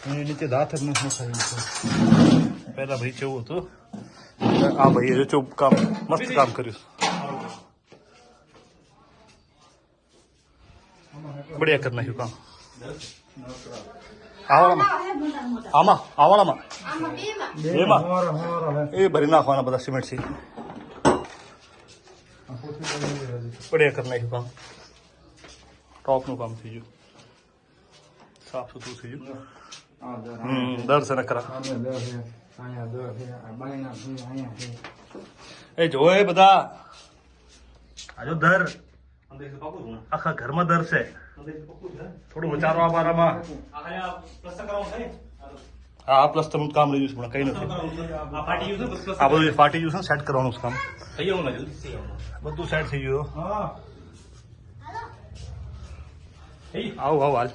નીચે દાંત જ નથી ખાઈ પહેલા ભાઈ કેવું હતું આ ભાઈ જો કામ મસ્ત કામ કર્યું બઢિયા કરી નાખ્યું કામ આમાં આવાળામાં એમાં એ ભરી નાખવાના બધા સિમેન્ટથી બઢિયા કરી નાખ્યું કામ ટોપનું કામ થઈ ગયું સાફ સુથરું થઈ ગયું દર છે ને ખરા એ જોવે બધા આજો દર આખા ઘરમાં દર છે થોડું વિચારો આ બારામાં હા પ્લસ્તર નું કામ લઈ જઈશું કઈ નથી આ બધું ફાટી ગયું છે સેટ કરવાનું કામ બધું સેટ થઈ ગયું આવું આવું હાલ